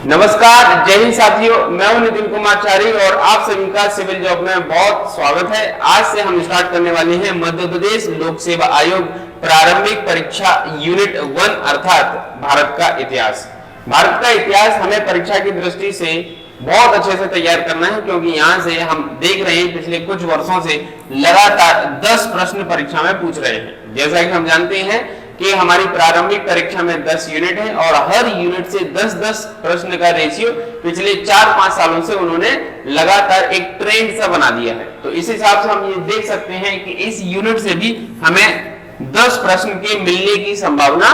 नमस्कार, जय हिंद साथियों। मैं हूं नितिन कुमार चारी और आप सभी का सिविल जॉब में बहुत स्वागत है। आज से हम स्टार्ट करने वाले हैं मध्य प्रदेश लोक सेवा आयोग प्रारंभिक परीक्षा यूनिट 1 अर्थात भारत का इतिहास। भारत का इतिहास हमें परीक्षा की दृष्टि से बहुत अच्छे से तैयार करना है, क्योंकि यहाँ से हम देख रहे हैं पिछले कुछ वर्षों से लगातार 10 प्रश्न परीक्षा में पूछ रहे हैं। जैसा कि हम जानते हैं कि हमारी प्रारंभिक परीक्षा में 10 यूनिट है और हर यूनिट से 10-10 प्रश्न का रेशियो पिछले 4-5 सालों से उन्होंने लगातार एक ट्रेंड सा बना दिया है। तो इस हिसाब से हम ये देख सकते हैं कि इस यूनिट से भी हमें 10 प्रश्न के मिलने की संभावना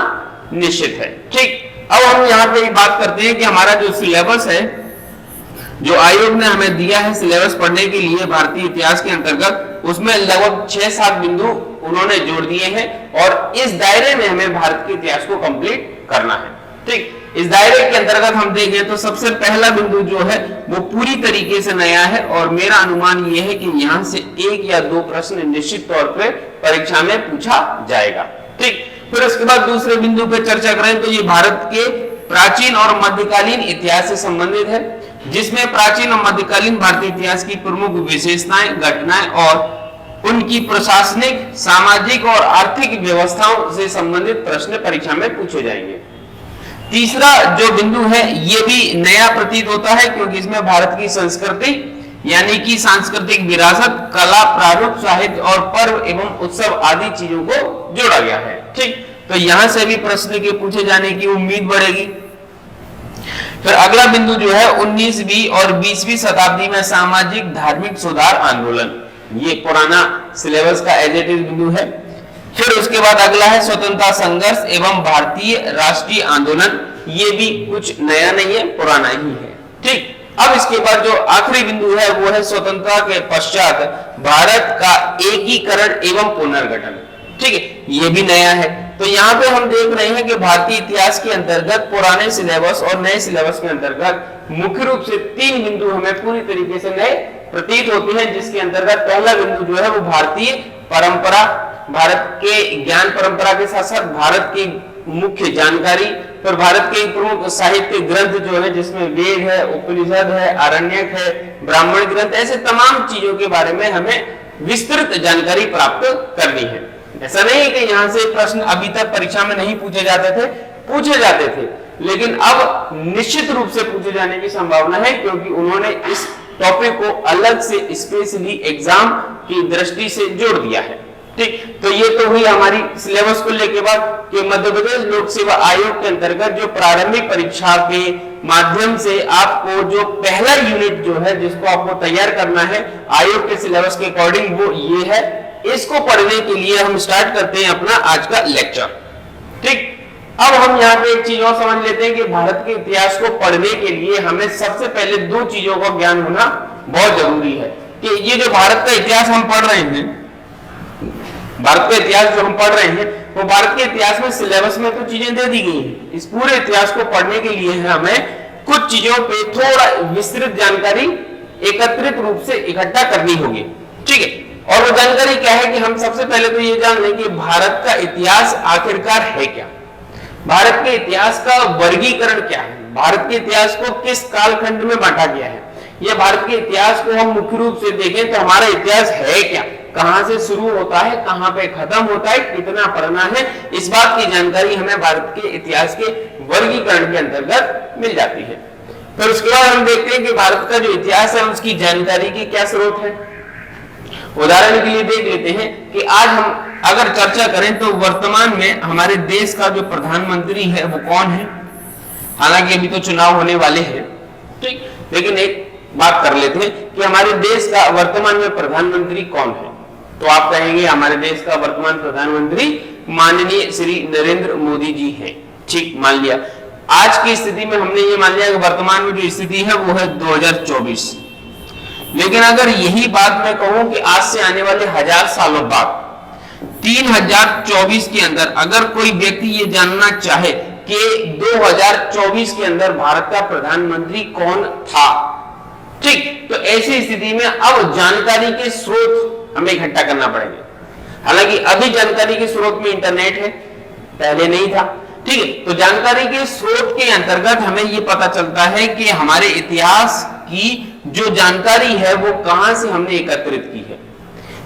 निश्चित है। ठीक, अब हम यहाँ पे बात करते हैं कि हमारा जो सिलेबस है, जो आयोग ने हमें दिया है सिलेबस पढ़ने के लिए भारतीय इतिहास के अंतर्गत, उसमें लगभग 6-7 बिंदु उन्होंने जोड़ दिए हैं और इस दायरे में हमें भारत के इतिहास को कंप्लीट करना है। ठीक, इस दायरे के अंतर्गत हम देखें तो सबसे पहला बिंदु जो है वो पूरी तरीके से नया है और मेरा अनुमान ये है कि यहाँ से 1 या 2 प्रश्न निश्चित तौर पे परीक्षा में पूछा जाएगा। ठीक, फिर उसके बाद दूसरे बिंदु पे चर्चा करें तो ये भारत के प्राचीन और मध्यकालीन इतिहास से संबंधित है, जिसमें प्राचीन और मध्यकालीन भारतीय इतिहास की प्रमुख विशेषताएं, घटनाएं और उनकी प्रशासनिक, सामाजिक और आर्थिक व्यवस्थाओं से संबंधित प्रश्न परीक्षा में पूछे जाएंगे। तीसरा जो बिंदु है ये भी नया प्रतीत होता है, क्योंकि इसमें भारत की संस्कृति यानी कि सांस्कृतिक विरासत, कला, प्रारूप, साहित्य और पर्व एवं उत्सव आदि चीजों को जोड़ा गया है। ठीक, तो यहां से भी प्रश्न के पूछे जाने की उम्मीद बढ़ेगी। फिर अगला बिंदु जो है 19वीं और 20वीं शताब्दी में सामाजिक धार्मिक सुधार आंदोलन, ये पुराना सिलेबस का एज इट इज बिंदु है। फिर उसके बाद अगला है स्वतंत्रता संघर्ष एवं भारतीय राष्ट्रीय आंदोलन, ये भी कुछ नया नहीं है, पुराना ही है। ठीक, अब इसके बाद जो आखिरी बिंदु है वो है स्वतंत्रता के पश्चात भारत का एकीकरण एवं पुनर्गठन। ठीक है, ये भी नया है। तो यहाँ पे हम देख रहे हैं कि भारतीय इतिहास के अंतर्गत पुराने सिलेबस और नए सिलेबस के अंतर्गत मुख्य रूप से 3 बिंदु हमें पूरी तरीके से नए प्रतीत होते हैं, जिसके अंतर्गत पहला बिंदु जो है वो भारतीय परंपरा, भारत के ज्ञान परंपरा के साथ साथ भारत की मुख्य जानकारी, फिर भारत के प्रमुख साहित्य ग्रंथ जो है जिसमें वेद है, उपनिषद है, आरण्यक है, ब्राह्मण ग्रंथ, ऐसे तमाम चीजों के बारे में हमें विस्तृत जानकारी प्राप्त करनी है। ऐसा नहीं है कि यहाँ से प्रश्न अभी तक परीक्षा में नहीं पूछे जाते थे, लेकिन अब निश्चित रूप से पूछे जाने की संभावना है, क्योंकि उन्होंने इस टॉपिक को अलग से स्पेशली एग्जाम की दृष्टि से जोड़ दिया है। ठीक, तो ये तो हुई हमारी सिलेबस को लेके बात कि मध्य प्रदेश लोक सेवा आयोग के अंतर्गत जो प्रारंभिक परीक्षा के माध्यम से आपको जो पहला यूनिट जो है जिसको आपको तैयार करना है आयोग के सिलेबस के अकॉर्डिंग, वो ये है। इसको पढ़ने के लिए हम स्टार्ट करते हैं अपना आज का लेक्चर। ठीक, अब हम यहाँ पे एक चीज और समझ लेते हैं कि भारत के इतिहास को पढ़ने के लिए हमें सबसे पहले 2 चीजों का ज्ञान होना बहुत जरूरी है। कि ये जो भारत का इतिहास हम पढ़ रहे हैं, भारत का इतिहास जो हम पढ़ रहे हैं, वो भारत के इतिहास में सिलेबस में तो चीजें दे दी गई हैं। इस पूरे इतिहास को पढ़ने के लिए हमें कुछ चीजों पे थोड़ा विस्तृत जानकारी एकत्रित रूप से इकट्ठा करनी होगी। ठीक है, और वो जानकारी क्या है कि हम सबसे पहले तो ये जान लें कि भारत का इतिहास आखिरकार है क्या, भारत के इतिहास का वर्गीकरण क्या है, भारत के इतिहास को किस कालखंड में बांटा गया है, या भारत के इतिहास को हम मुख्य रूप से देखें तो हमारा इतिहास है क्या, कहां से शुरू होता है, कहां पे खत्म होता है, कितना पढ़ना है, इस बात की जानकारी हमें भारत के इतिहास के वर्गीकरण के अंतर्गत मिल जाती है। फिर उसके बाद हम देखते हैं कि भारत का जो इतिहास है उसकी जानकारी के क्या स्रोत है। उदाहरण के लिए देख लेते हैं कि आज हम अगर चर्चा करें तो वर्तमान में हमारे देश का जो प्रधानमंत्री है वो कौन है। हालांकि अभी तो चुनाव होने वाले हैं, ठीक, लेकिन एक बात कर लेते हैं कि हमारे देश का वर्तमान में प्रधानमंत्री कौन है। तो आप कहेंगे हमारे देश का वर्तमान प्रधानमंत्री माननीय श्री नरेंद्र मोदी जी हैं। ठीक, मान लिया। आज की स्थिति में हमने ये मान लिया कि वर्तमान में जो स्थिति है वो है 2024। लेकिन अगर यही बात मैं कहूं कि आज से आने वाले 1000 सालों बाद 3024 के अंदर अगर कोई व्यक्ति ये जानना चाहे कि 2024 के अंदर भारत का प्रधानमंत्री कौन था, ठीक, तो ऐसी स्थिति में अब जानकारी के स्रोत हमें इकट्ठा करना पड़ेगा। हालांकि अभी जानकारी के स्रोत में इंटरनेट है, पहले नहीं था, ठीक है। तो जानकारी के स्रोत के अंतर्गत हमें ये पता चलता है कि हमारे इतिहास की जो जानकारी है वो कहां से हमने एकत्रित की है।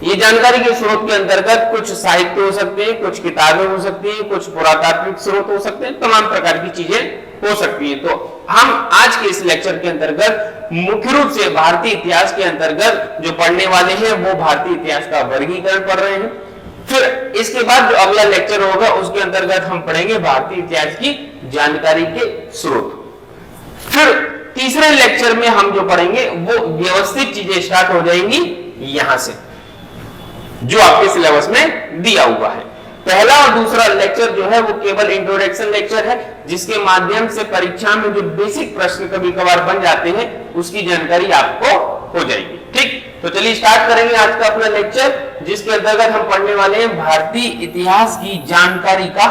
ये जानकारी के स्रोत के अंतर्गत कुछ साहित्य हो सकते हैं, कुछ किताबें हो सकती हैं, कुछ पुरातात्विक स्रोत हो सकते हैं, तमाम प्रकार की चीजें हो सकती हैं। तो हम आज के इस लेक्चर के अंतर्गत मुख्य रूप से भारतीय इतिहास के अंतर्गत जो पढ़ने वाले हैं वो भारतीय इतिहास का वर्गीकरण पढ़ रहे हैं। फिर इसके बाद जो अगला लेक्चर होगा उसके अंतर्गत हम पढ़ेंगे भारतीय इतिहास की जानकारी के स्रोत। फिर तीसरे लेक्चर में हम जो पढ़ेंगे वो व्यवस्थित चीजें स्टार्ट हो जाएंगी यहां से, जो आपके सिलेबस में दिया हुआ है। पहला और दूसरा लेक्चर जो है वो केवल इंट्रोडक्शन लेक्चर है, जिसके माध्यम से परीक्षा में जो बेसिक प्रश्न कभी कभार बन जाते हैं उसकी जानकारी आपको हो जाएगी। ठीक, तो चलिए स्टार्ट करेंगे आज का अपना लेक्चर, जिसके अंतर्गत हम पढ़ने वाले हैं भारतीय इतिहास की जानकारी का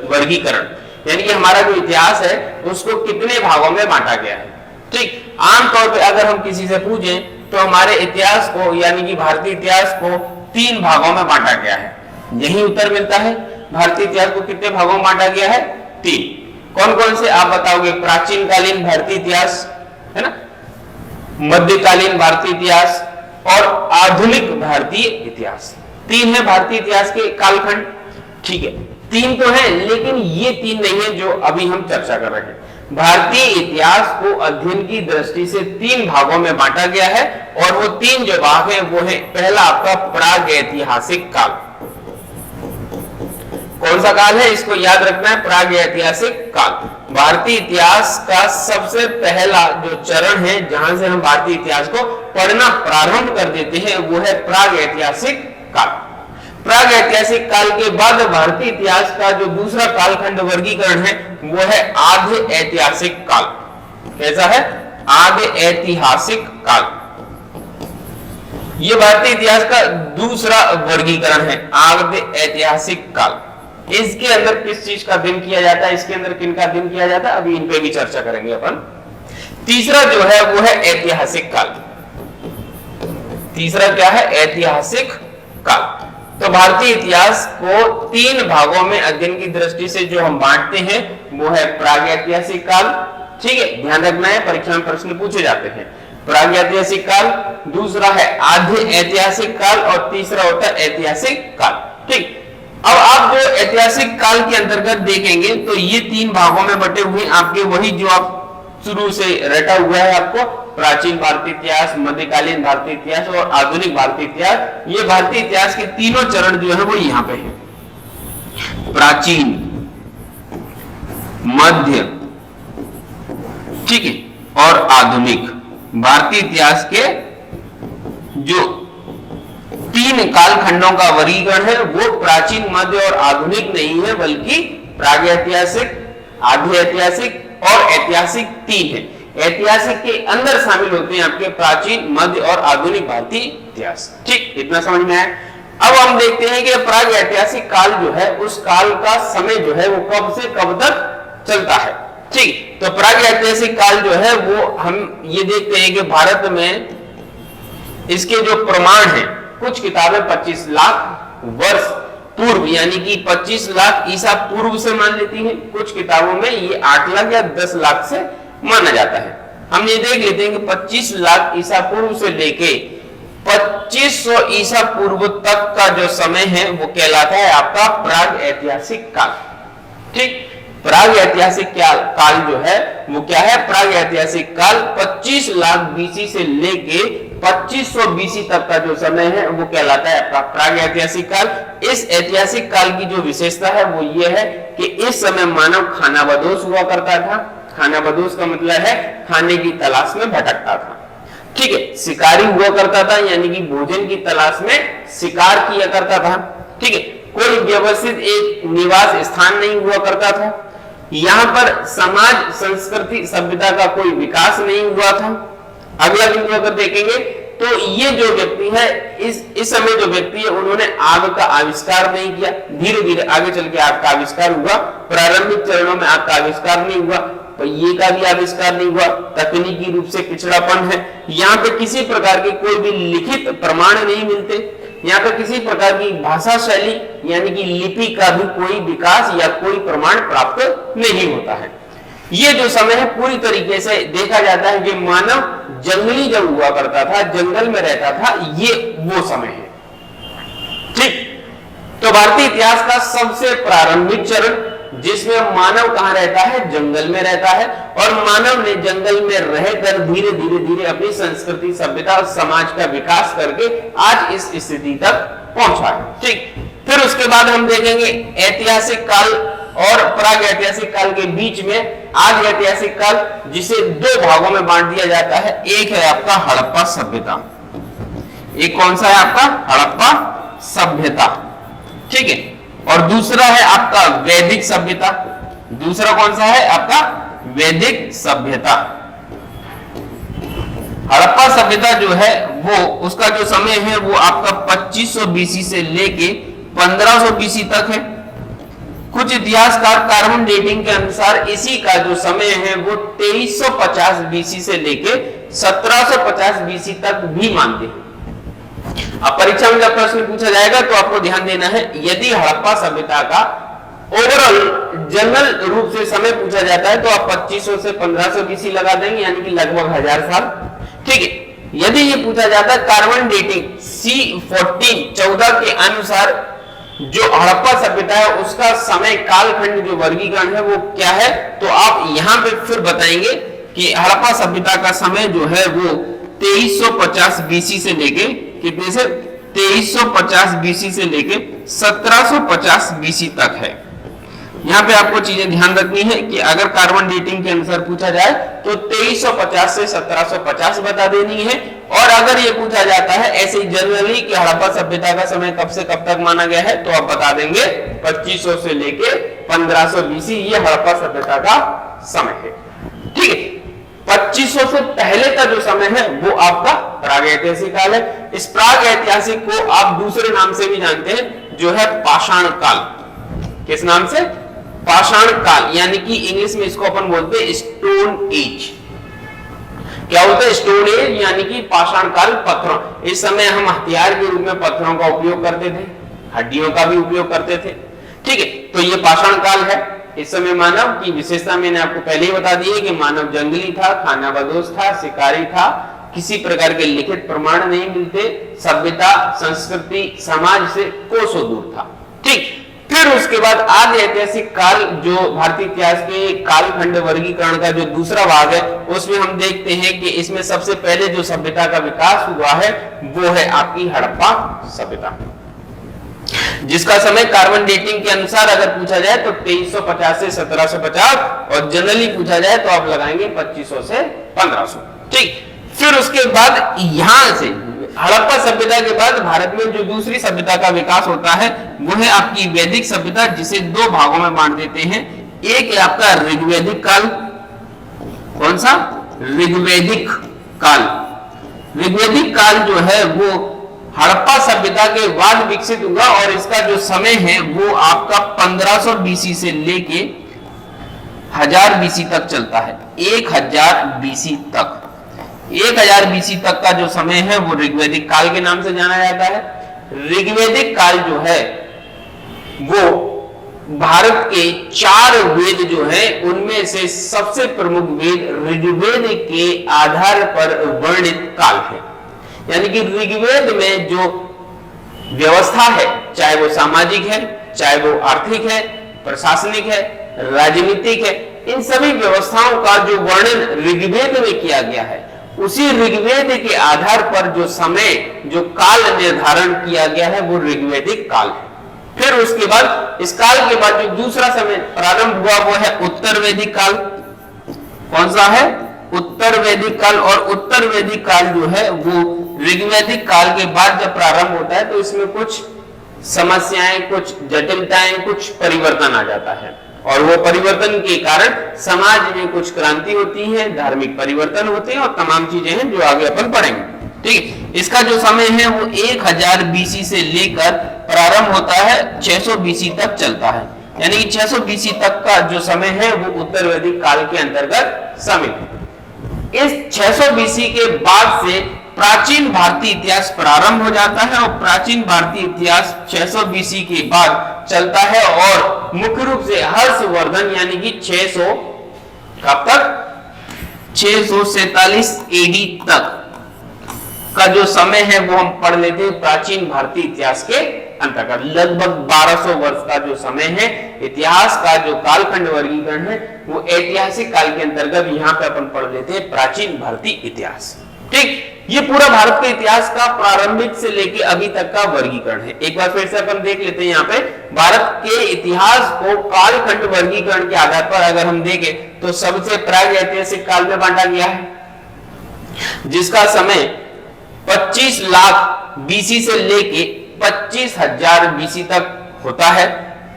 वर्गीकरण, यानी कि हमारा जो इतिहास है उसको कितने भागों में बांटा गया है। ठीक, आमतौर पर अगर हम किसी से पूछें तो हमारे इतिहास को यानी कि भारतीय इतिहास को 3 भागों में बांटा गया है, यही उत्तर मिलता है। भारतीय इतिहास को कितने भागों में बांटा गया है? 3। कौन कौन से आप बताओगे? प्राचीन कालीन भारतीय इतिहास है ना, मध्यकालीन भारतीय इतिहास और आधुनिक भारतीय इतिहास। 3 है भारतीय इतिहास के कालखंड। ठीक है, 3 तो है, लेकिन ये 3 नहीं है जो अभी हम चर्चा कर रहे हैं। भारतीय इतिहास को अध्ययन की दृष्टि से 3 भागों में बांटा गया है, और वो 3 जो भाग है वो है, पहला आपका प्रागैतिहासिक काल। कौन सा काल है इसको याद रखना है, प्रागैतिहासिक काल। भारतीय इतिहास का सबसे पहला जो चरण है जहां से हम भारतीय इतिहास को पढ़ना प्रारंभ कर देते हैं वो है प्रागैतिहासिक काल। प्रागैतिहासिक काल के बाद भारतीय इतिहास का जो दूसरा कालखंड वर्गीकरण है वो है आद्य ऐतिहासिक काल। कैसा है? आद्य ऐतिहासिक काल। यह भारतीय इतिहास का दूसरा वर्गीकरण है, आद्य ऐतिहासिक काल। इसके अंदर किस चीज का दिन किया जाता है, इसके अंदर किन का दिन किया जाता है, अभी इन पे भी चर्चा करेंगे अपन। तीसरा जो है वो है ऐतिहासिक काल। तीसरा क्या है? ऐतिहासिक काल। तो भारतीय इतिहास को 3 भागों में अध्ययन की दृष्टि से जो हम बांटते हैं वो है प्रागैतिहासिक काल। ठीक है, ध्यान रखना है, परीक्षा में प्रश्न पूछे जाते हैं। प्रागैतिहासिक काल, दूसरा है आद्य ऐतिहासिक काल, और तीसरा होता है ऐतिहासिक काल। ठीक, अब आप जो ऐतिहासिक काल के अंतर्गत देखेंगे तो ये 3 भागों में बटे हुए आपके वही जो आप शुरू से रटा हुआ है आपको, प्राचीन भारतीय इतिहास, मध्यकालीन भारतीय इतिहास और आधुनिक भारतीय इतिहास। ये भारतीय इतिहास के तीनों चरण जो है वो यहाँ पे है, प्राचीन, मध्य, ठीक है, और आधुनिक। भारतीय इतिहास के जो 3 कालखंडों का वर्गीकरण है वो प्राचीन, मध्य और आधुनिक नहीं है, बल्कि प्रागैतिहासिक, आद्य ऐतिहासिक और ऐतिहासिक 3 है। ऐतिहासिक के अंदर शामिल होते हैं आपके प्राचीन, मध्य और आधुनिक भारतीय इतिहास। ठीक, इतना समझ में आया। अब हम देखते हैं कि प्रागैतिहासिक काल जो है उस काल का समय जो है वो कब से कब तक चलता है। ठीक, तो प्रागैतिहासिक काल जो है वो हम ये देखते हैं कि भारत में इसके जो प्रमाण है, कुछ किताबें 25 लाख वर्ष पूर्व यानी कि 25 लाख ईसा पूर्व से मान लेती हैं, कुछ किताबों में ये 8 लाख या 10 लाख से माना जाता है। हम ये देख लेते हैं कि 25 लाख ईसा पूर्व से लेके 2500 ईसा पूर्व तक का जो समय है वो कहलाता है आपका प्राग ऐतिहासिक काल। ठीक, प्राग ऐतिहासिक काल जो है वो क्या है? प्राग ऐतिहासिक काल 25 लाख बीसी से लेके 2500 बीसी तक का जो समय है वो कहलाता है आपका प्राग ऐतिहासिक काल। इस ऐतिहासिक काल की जो विशेषता है वो ये है कि इस समय मानव खानाबदोश हुआ करता था। खानाबदोश का मतलब है खाने की तलाश में भटकता था। ठीक है, शिकारी हुआ करता था, यानी कि भोजन की तलाश में शिकार किया करता था। ठीक है, कोई व्यवस्थित एक निवास स्थान नहीं हुआ करता था। यहाँ पर समाज, संस्कृति, सभ्यता का कोई विकास नहीं हुआ था। अगला बिंदु अगर देखेंगे तो ये जो व्यक्ति है, इस समय जो व्यक्ति है उन्होंने आग का आविष्कार नहीं किया। धीरे धीरे आगे चल के आग का आविष्कार हुआ, प्रारंभिक चरणों में आग का आविष्कार नहीं हुआ, पहिए का भी आविष्कार नहीं हुआ, तकनीकी रूप से पिछड़ापन है। यहाँ पे किसी प्रकार के कोई भी लिखित प्रमाण नहीं मिलते। यहाँ पर किसी प्रकार की भाषा शैली यानी कि लिपि का भी कोई विकास या कोई प्रमाण प्राप्त नहीं होता है। ये जो समय है पूरी तरीके से देखा जाता है कि मानव जंगली जब हुआ करता था, जंगल में रहता था, ये वो समय है। ठीक, तो भारतीय इतिहास का सबसे प्रारंभिक चरण जिसमें मानव कहां रहता है, जंगल में रहता है, और मानव ने जंगल में रहकर धीरे धीरे धीरे अपनी संस्कृति, सभ्यता और समाज का विकास करके आज इस स्थिति तक पहुंचा है। ठीक, फिर उसके बाद हम देखेंगे ऐतिहासिक काल और प्राग ऐतिहासिक काल के बीच में आदि ऐतिहासिक काल, जिसे दो भागों में बांट दिया जाता है। एक है आपका हड़प्पा सभ्यता, एक कौन सा है आपका, हड़प्पा सभ्यता। ठीक है, और दूसरा है आपका वैदिक सभ्यता। दूसरा कौन सा है आपका, वैदिक सभ्यता। हड़प्पा सभ्यता जो है वो, उसका जो समय है वो आपका 2500 बीसी से लेके 1500 बीसी तक है। कुछ इतिहासकार कार्बन डेटिंग के अनुसार इसी का जो समय है वो 2350 बीसी से लेके 1750 बीसी तक भी मानते हैं। अब परीक्षा में जब प्रश्न पूछा जाएगा तो आपको ध्यान देना है, यदि हड़प्पा सभ्यता का ओवरऑल जनरल रूप से समय पूछा जाता है तो आप 2500 से 1500 बीसी लगा देंगे, यानी कि लगभग 1000 साल। ठीक है, यदि ये पूछा जाता है कार्बन डेटिंग C14 के अनुसार जो हड़प्पा सभ्यता है उसका समय कालखंड जो वर्गीकरण है वो क्या है, तो आप यहां पे फिर बताएंगे कि हड़प्पा सभ्यता का समय जो है वो 2350 बीसी से लेके कितने से, 2350 बीसी से लेके 1750 बीसी तक है। यहाँ पे आपको चीजें ध्यान रखनी है कि अगर कार्बन डेटिंग के अनुसार पूछा जाए तो 2350 से 1750 बता देनी है, और अगर ये पूछा जाता है ऐसे जनरली कि हड़प्पा सभ्यता का समय कब से कब तक माना गया है तो आप बता देंगे 2500 से लेके 1500 बीसी, ये हड़प्पा सभ्यता का समय है। ठीक है, 2500 से पहले का जो समय है वो आपका प्राग ऐतिहासिक काल है। इस प्राग ऐतिहासिक को आप दूसरे नाम से भी जानते हैं, जो है पाषाण काल। किस नाम से, पाषाण काल, यानी कि इंग्लिश में इसको अपन बोलते हैं स्टोन एज। क्या होता है, स्टोन एज यानी कि पाषाण काल, पत्थरों। इस समय हम हथियार के रूप में पत्थरों का उपयोग करते थे, हड्डियों का भी उपयोग करते थे। ठीक है, तो ये पाषाण काल है। इस समय मानव की विशेषता मैंने आपको पहले ही बता दी है कि मानव जंगली था, खानाबदोश था, शिकारी था, किसी प्रकार के लिखित प्रमाण नहीं मिलते, सभ्यता, संस्कृति, समाज से कोसों दूर था। ठीक, फिर उसके बाद आदि ऐतिहासिक काल, जो भारतीय इतिहास के कालखंड वर्गीकरण का जो दूसरा भाग है, उसमें हम देखते हैं कि इसमें सबसे पहले जो सभ्यता का विकास हुआ है वो है आपकी हड़प्पा सभ्यता, जिसका समय कार्बन डेटिंग के अनुसार अगर पूछा जाए तो 2350 से 1750, और जनरली पूछा जाए तो आप लगाएंगे 2500 से 1500। ठीक, फिर उसके बाद यहां से हड़प्पा सभ्यता के बाद भारत में जो दूसरी सभ्यता का विकास होता है वो है आपकी वैदिक सभ्यता, जिसे दो भागों में बांट देते हैं। एक है आपका ऋग्वैदिक काल। कौन सा, ऋग्वैदिक काल। ऋग्वैदिक काल जो है वो हड़प्पा सभ्यता के बाद विकसित हुआ, और इसका जो समय है वो आपका 1500 बीसी से लेके 1000 बीसी तक चलता है। 1000 बीसी तक, 1000 बीसी तक का जो समय है वो ऋग्वैदिक काल के नाम से जाना जाता है। ऋग्वैदिक काल जो है वो भारत के 4 वेद जो है उनमें से सबसे प्रमुख वेद ऋग्वेद के आधार पर वर्णित काल है। यानी कि ऋग्वेद में जो व्यवस्था है, चाहे वो सामाजिक है, चाहे वो आर्थिक है, प्रशासनिक है, राजनीतिक है, इन सभी व्यवस्थाओं का जो वर्णन ऋग्वेद में किया गया है, उसी ऋग्वेद के आधार पर जो समय, जो काल निर्धारण किया गया है वो ऋग्वैदिक काल है। फिर उसके बाद, इस काल के बाद जो दूसरा समय प्रारंभ हुआ वो है उत्तर वैदिक काल। कौन सा है, उत्तर वैदिक काल। और उत्तर वैदिक काल जो है वो ऋग्वैदिक काल के बाद जब प्रारंभ होता है तो इसमें कुछ समस्याएं, कुछ जटिलताएं, कुछ परिवर्तन आ जाता है, और वो परिवर्तन के कारण समाज में कुछ क्रांति होती है, धार्मिक परिवर्तन होते हैं, और तमाम चीजें हैं जो आगे अपन पढ़ेंगे। ठीक, इसका जो समय है वो 1000 बीसी से लेकर प्रारंभ होता है 600 बीसी तक चलता है। यानी कि 600 बीसी तक का जो समय है वो उत्तर वैदिक काल के अंतर्गत शामिल है। इस 600 बीसी के बाद से प्राचीन भारतीय इतिहास प्रारंभ हो जाता है और प्राचीन भारतीय इतिहास 600 बीसी के बाद चलता है और मुख्य रूप से हर्षवर्धन यानी कि 600 कब तक 647 एडी तक का जो समय है वो हम पढ़ लेते हैं प्राचीन भारतीय इतिहास के अंतर्गत। लगभग 1200 वर्ष का जो समय है, इतिहास का जो कालखंड वर्गीकरण है वो ऐतिहासिक काल के अंतर्गत यहाँ पे अपन पढ़ लेते हैं प्राचीन भारतीय इतिहास। ठीक, ये पूरा भारत के इतिहास का प्रारंभिक से लेके अभी तक का वर्गीकरण है। एक बार फिर से अपन देख लेते हैं यहाँ पे भारत के इतिहास को कालखंड वर्गीकरण के आधार पर अगर हम देखें तो सबसे प्राग ऐतिहासिक काल में बांटा गया है, जिसका समय 25 लाख बीसी से लेके 25,000 बीसी तक होता है।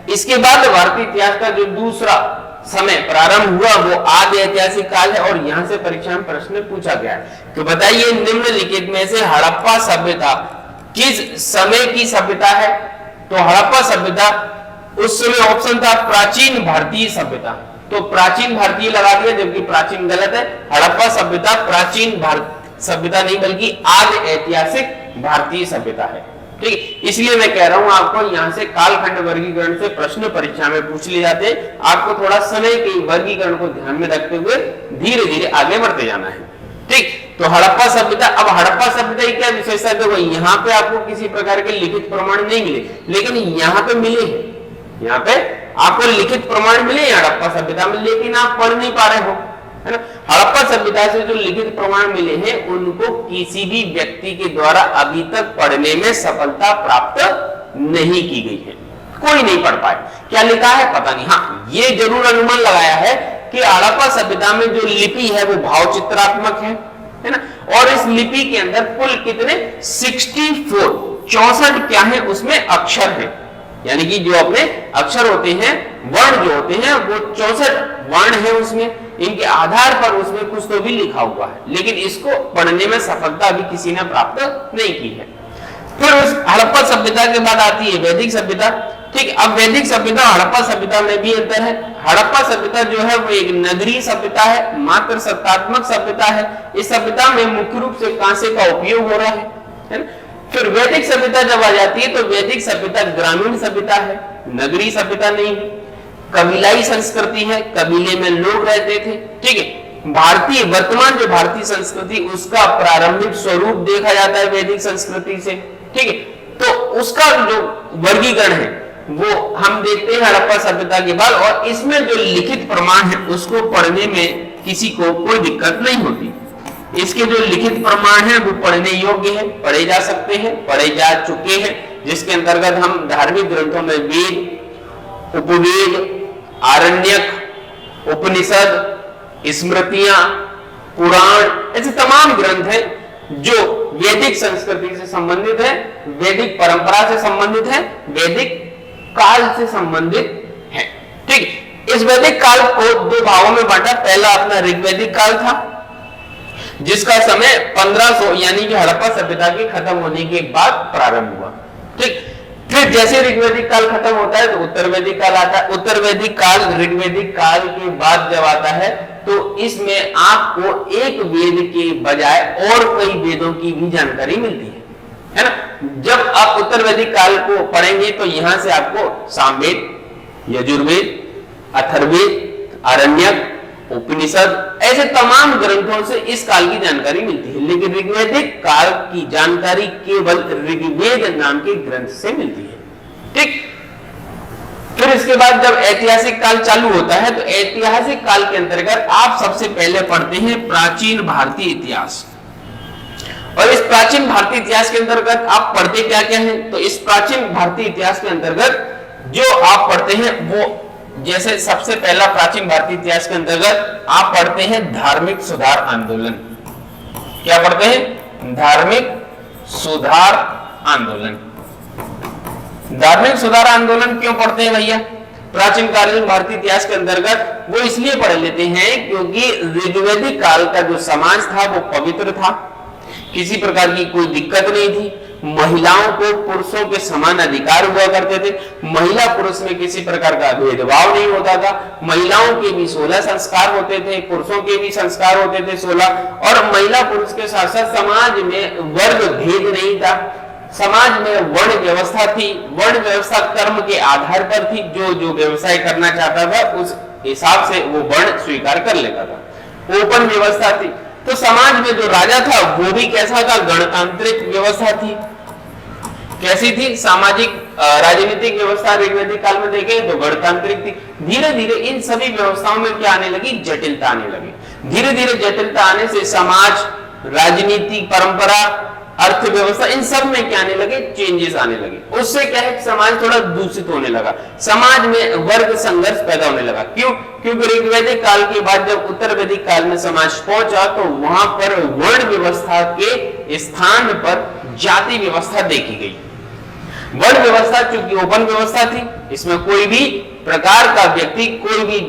इसके बाद भारतीय इतिहास का जो दूसरा समय प्रारंभ हुआ वो आदि ऐतिहासिक काल है और यहां से परीक्षा में प्रश्न पूछा गया है कि बताइए निम्नलिखित में से हड़प्पा सभ्यता किस समय की सभ्यता है। तो हड़प्पा सभ्यता उस समय ऑप्शन था प्राचीन भारतीय सभ्यता, तो प्राचीन भारतीय लगा दिया जबकि प्राचीन गलत है। हड़प्पा सभ्यता प्राचीन भारत सभ्यता नहीं बल्कि आदि ऐतिहासिक भारतीय सभ्यता है। ठीक, इसलिए मैं कह रहा हूं आपको यहां से कालखंड वर्गीकरण से प्रश्न परीक्षा में पूछ लिए जाते हैं। आपको थोड़ा समय के वर्गीकरण को ध्यान में रखते हुए धीरे धीरे आगे बढ़ते जाना है। ठीक, तो हड़प्पा सभ्यता, अब हड़प्पा सभ्यता की क्या विशेषता है, देखो यहाँ पे आपको किसी प्रकार के लिखित प्रमाण नहीं मिले, लेकिन यहाँ पे मिले हैं। यहाँ पे आपको लिखित प्रमाण मिले हड़प्पा सभ्यता में, लेकिन आप पढ़ नहीं पा रहे हो, है ना। हड़प्पा सभ्यता से जो लिखित प्रमाण मिले हैं उनको किसी भी व्यक्ति के द्वारा अभी तक पढ़ने में सफलता प्राप्त नहीं की गई है, कोई नहीं पढ़ पाए। क्या लिखा है पता नहीं, हाँ ये जरूर अनुमान लगाया है कि हड़प्पा सभ्यता में जो लिपि है वो भाव चित्रात्मक है ना। और इस लिपि के अंदर कुल कितने 64 क्या है उसमें अक्षर है, यानी कि जो अपने अक्षर होते हैं, वर्ण जो होते हैं वो 64 वर्ण है उसमें। इनके आधार पर उसमें कुछ तो भी लिखा हुआ है, लेकिन इसको पढ़ने में सफलता अभी किसी ने प्राप्त नहीं की है। फिर उस हड़प्पा सभ्यता के बाद आती है वैदिक सभ्यता। ठीक, अब वैदिक सभ्यता हड़प्पा सभ्यता में भी अंतर है। हड़प्पा सभ्यता जो है वो एक नगरीय सभ्यता है, मात्र सत्तात्मक सभ्यता है। इस सभ्यता में मुख्य रूप से कांसे का उपयोग हो रहा है ना। फिर वैदिक सभ्यता जब आ जाती है तो वैदिक सभ्यता ग्रामीण सभ्यता है, नगरीय सभ्यता नहीं है। कबीलाई संस्कृति है, कबीले में लोग रहते थे। ठीक है, भारतीय वर्तमान जो भारतीय संस्कृति उसका प्रारंभिक स्वरूप देखा जाता है वैदिक संस्कृति से। ठीक है, तो उसका जो वर्गीकरण है वो हम देखते हैं हड़प्पा सभ्यता के बाद, और इसमें जो लिखित प्रमाण है उसको पढ़ने में किसी को कोई दिक्कत नहीं होती। इसके जो लिखित प्रमाण है वो पढ़ने योग्य है, पढ़े जा सकते हैं, पढ़े जा चुके हैं, जिसके अंतर्गत हम धार्मिक ग्रंथों में वेद, उपवेद, आरण्यक, उपनिषद, स्मृतियां, पुराण, ऐसे तमाम ग्रंथ हैं जो वैदिक संस्कृति से संबंधित है, वैदिक परंपरा से संबंधित है, वैदिक काल से संबंधित है। ठीक, इस वैदिक काल को दो भागों में बांटा। पहला अपना ऋग्वैदिक काल था जिसका समय 1500 यानी कि हड़प्पा सभ्यता के खत्म होने के बाद प्रारंभ हुआ। ठीक, फिर जैसे ऋग्वैदिक काल खत्म होता है तो उत्तर वैदिक काल आता है। उत्तर वैदिक काल ऋग्वैदिक काल के बाद जब आता है तो इसमें आपको एक वेद के बजाय और कई वेदों की भी जानकारी मिलती है ना। जब आप उत्तर वैदिक काल को पढ़ेंगे तो यहां से आपको सामवेद, यजुर्वेद, अथर्ववेद, आरण्यक, उपनिषद, ऐसे तमाम ग्रंथों से इस काल की जानकारी मिलती है। लेकिन ऋग्वैदिक काल की जानकारी केवल ऋग्वेद नाम के ग्रंथ से मिलती है। ठीक, फिर इसके बाद जब ऐतिहासिक काल चालू होता है तो ऐतिहासिक काल के अंतर्गत आप सबसे पहले पढ़ते हैं प्राचीन भारतीय इतिहास। और इस प्राचीन भारतीय इतिहास के अंतर्गत आप पढ़ते क्या क्या है, तो इस प्राचीन भारतीय इतिहास के अंतर्गत जो आप पढ़ते हैं वो, जैसे सबसे पहला प्राचीन भारतीय इतिहास के अंतर्गत आप पढ़ते हैं धार्मिक सुधार आंदोलन। क्या पढ़ते हैं? धार्मिक सुधार आंदोलन। धार्मिक सुधार आंदोलन क्यों पढ़ते हैं भैया प्राचीन कालीन भारतीय इतिहास के अंतर्गत? वो इसलिए पढ़ लेते हैं क्योंकि ऋग्वैदिक काल का जो समाज था वो पवित्र था, किसी प्रकार की कोई दिक्कत नहीं थी। महिलाओं को पुरुषों के समान अधिकार हुआ करते थे, महिला पुरुष में किसी प्रकार का भेदभाव नहीं होता था, महिलाओं के भी 16 संस्कार होते थे, पुरुषों के भी संस्कार होते थे 16, और महिला पुरुष के साथ साथ समाज में वर्ग भेद नहीं था, समाज में वर्ण व्यवस्था थी, वर्ण व्यवस्था कर्म के आधार पर थी, जो जो व्यवसाय करना चाहता था उस हिसाब से वो वर्ण स्वीकार कर लेता था, ओपन व्यवस्था थी। तो समाज में जो राजा था वो भी कैसा था, गणतांत्रिक व्यवस्था थी। कैसी थी? सामाजिक राजनीतिक व्यवस्था ऋग्वैदिक काल में देखें तो गणतांत्रिक थी। धीरे धीरे इन सभी व्यवस्थाओं में क्या आने लगी? जटिलता आने लगी। धीरे धीरे जटिलता आने से समाज, राजनीति, परंपरा, अर्थव्यवस्था, इन सब में क्या आने लगे? चेंजेस आने लगे। उससे क्या है, समाज थोड़ा दूषित होने लगा, समाज में वर्ग संघर्ष पैदा होने लगा। क्यों? क्योंकि ऋग्वैदिक काल के बाद जब उत्तर वैदिक काल में समाज पहुंचा तो वहां पर वर्ण व्यवस्था के स्थान पर जाति व्यवस्था देखी गई। वर्ण व्यवस्था चूंकि ओपन व्यवस्था थी, इसमें कोई भी प्रकार का व्यक्ति कोई भी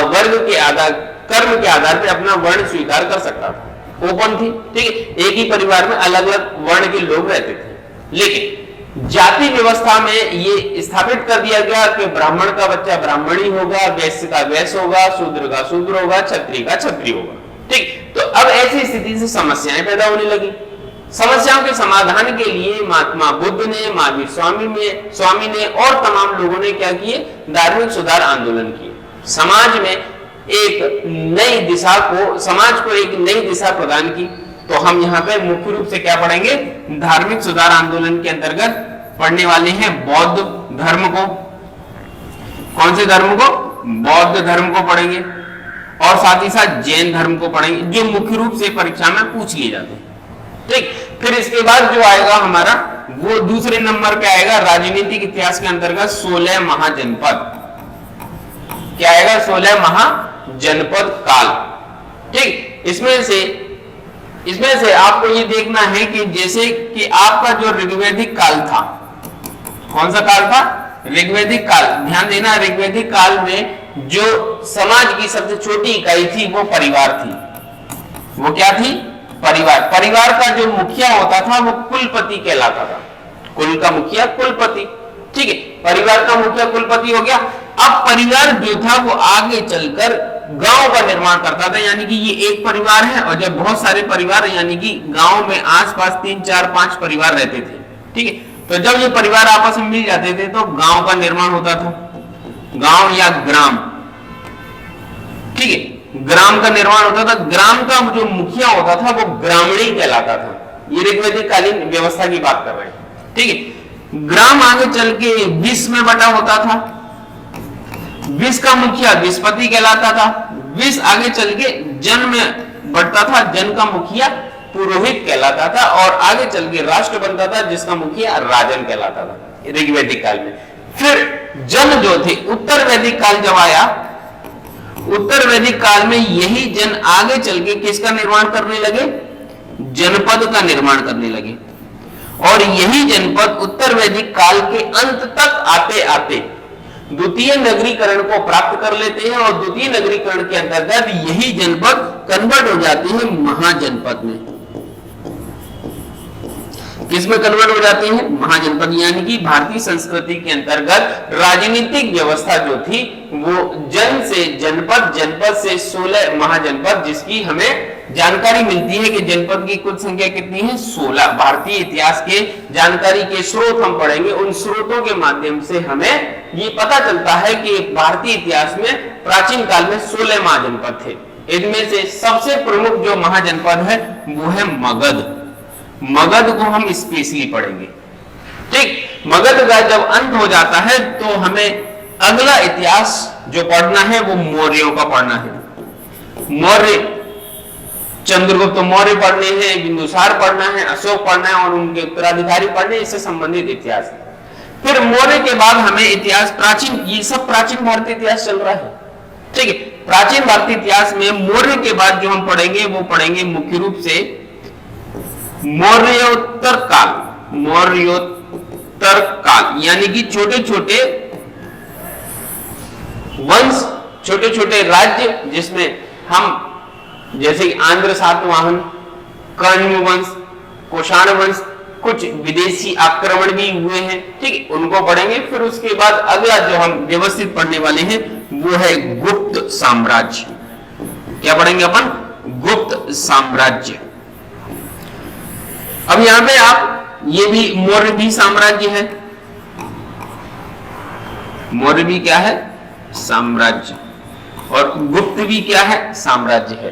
वर्ग के आधार, कर्म के आधार पर अपना वर्ण स्वीकार कर सकता था, ओपन थी। ठीक है, एक ही परिवार में अलग अलग वर्ण के लोग रहते थे। लेकिन जाति व्यवस्था में ये स्थापित कर दिया गया कि ब्राह्मण का बच्चा ब्राह्मणी होगा, वैश्य का वैश्य होगा, शूद्र का शूद्र होगा, क्षत्रिय का क्षत्रिय होगा। ठीक, तो अब ऐसी स्थिति से समस्याएं पैदा होने लगी। समस्याओं के समाधान के लिए महात्मा बुद्ध ने, महावीर स्वामी ने और तमाम लोगों ने क्या किए? धार्मिक सुधार आंदोलन किए। समाज में एक नई दिशा को, समाज को एक नई दिशा प्रदान की। तो हम यहाँ पे मुख्य रूप से क्या पढ़ेंगे? धार्मिक सुधार आंदोलन के अंतर्गत पढ़ने वाले हैं बौद्ध धर्म को। कौन से धर्म को? बौद्ध धर्म को पढ़ेंगे, और साथ ही साथ जैन धर्म को पढ़ेंगे, जो मुख्य रूप से परीक्षा में पूछ लिए जाते हैं। ठीक, फिर इसके बाद जो आएगा हमारा, वो दूसरे नंबर पे आएगा राजनीतिक इतिहास के अंतर्गत 16 महाजनपद। क्या आएगा? 16 महाजनपद काल। ठीक, इसमें से आपको ये देखना है कि जैसे कि आपका जो ऋग्वैदिक काल था, कौन सा काल था? ऋग्वैदिक काल। ध्यान देना, ऋग्वैदिक काल में जो समाज की सबसे छोटी इकाई थी वो परिवार थी। वो क्या थी? परिवार। परिवार का जो मुखिया होता था वो कुलपति कहलाता था। कुल का मुखिया कुलपति। ठीक है, परिवार का मुखिया कुलपति हो गया। अब परिवार जो था वो आगे चलकर गांव का निर्माण करता था, यानी कि ये एक परिवार है और जब बहुत सारे परिवार, यानी कि गांव में आसपास 3, 4, 5 परिवार रहते थे। ठीक है, तो जब ये परिवार आपस में मिल जाते थे तो गांव का निर्माण होता था, गांव या ग्राम। ठीक है, ग्राम का निर्माण होता था। ग्राम का जो मुखिया होता था वो ग्रामीणी कहलाता था। ये ऋग्वैदिक कालीन व्यवस्था की बात कर रहे हैं। ठीक है, ग्राम आगे चल के विश्व में बटा होता था। विश्व का मुखिया विश्वपति कहलाता था। विश्व आगे चल के जन में बढ़ता था, जन का मुखिया पुरोहित कहलाता था, और आगे चल के राष्ट्र बनता था जिसका मुखिया राजन कहलाता था ऋग्वैदिक काल में। फिर जन जो थे, उत्तर वैदिक काल जब आया, उत्तर वैदिक काल में यही जन आगे चल के किसका निर्माण करने लगे? जनपद का निर्माण करने लगे। और यही जनपद उत्तर वैदिक काल के अंत तक आते आते द्वितीय नगरीकरण को प्राप्त कर लेते हैं, और द्वितीय नगरीकरण के अंतर्गत यही जनपद कन्वर्ट हो जाते हैं महाजनपद में। किसमें कन्वर्ट हो जाते हैं? महाजनपद। यानी कि भारतीय संस्कृति के अंतर्गत राजनीतिक व्यवस्था जो थी वो जन से जनपद, जनपद से 16 महाजनपद, जिसकी हमें जानकारी मिलती है कि जनपद की कुल संख्या कितनी है? 16। भारतीय इतिहास के जानकारी के स्रोत हम पढ़ेंगे, उन स्रोतों के माध्यम से हमें ये पता चलता है कि भारतीय इतिहास में प्राचीन काल में 16 महाजनपद थे। इनमें से सबसे प्रमुख जो महाजनपद है वो है मगध। मगध को हम स्पेशली पढ़ेंगे। ठीक, मगध का जब अंत हो जाता है तो हमें अगला इतिहास जो पढ़ना है वो मौर्यों का पढ़ना है। मौर्य, चंद्रगुप्त मौर्य पढ़ने हैं, बिंदुसार पढ़ना है, अशोक पढ़ना है और उनके उत्तराधिकारी पढ़ने, इससे संबंधित इतिहास। फिर मौर्य के बाद हमें इतिहास प्राचीन, ये सब प्राचीन भारतीय इतिहास चल रहा है। ठीक है, प्राचीन भारतीय इतिहास में मौर्य के बाद जो हम पढ़ेंगे वो पढ़ेंगे मुख्य रूप से मौर्योत्तर काल। मौर्योत्तर काल यानी कि छोटे छोटे वंश, छोटे छोटे राज्य, जिसमें हम जैसे आंध्र सातवाहन, कण्व वंश, कुषाण वंश, कुछ विदेशी आक्रमण भी हुए हैं, ठीक है, उनको पढ़ेंगे। फिर उसके बाद अगला जो हम व्यवस्थित पढ़ने वाले हैं वो है गुप्त साम्राज्य। क्या पढ़ेंगे अपन? गुप्त साम्राज्य। अब यहां पे आप, ये भी मौर्य भी साम्राज्य है, मौर्य भी क्या है? साम्राज्य। और गुप्त भी क्या है? साम्राज्य है।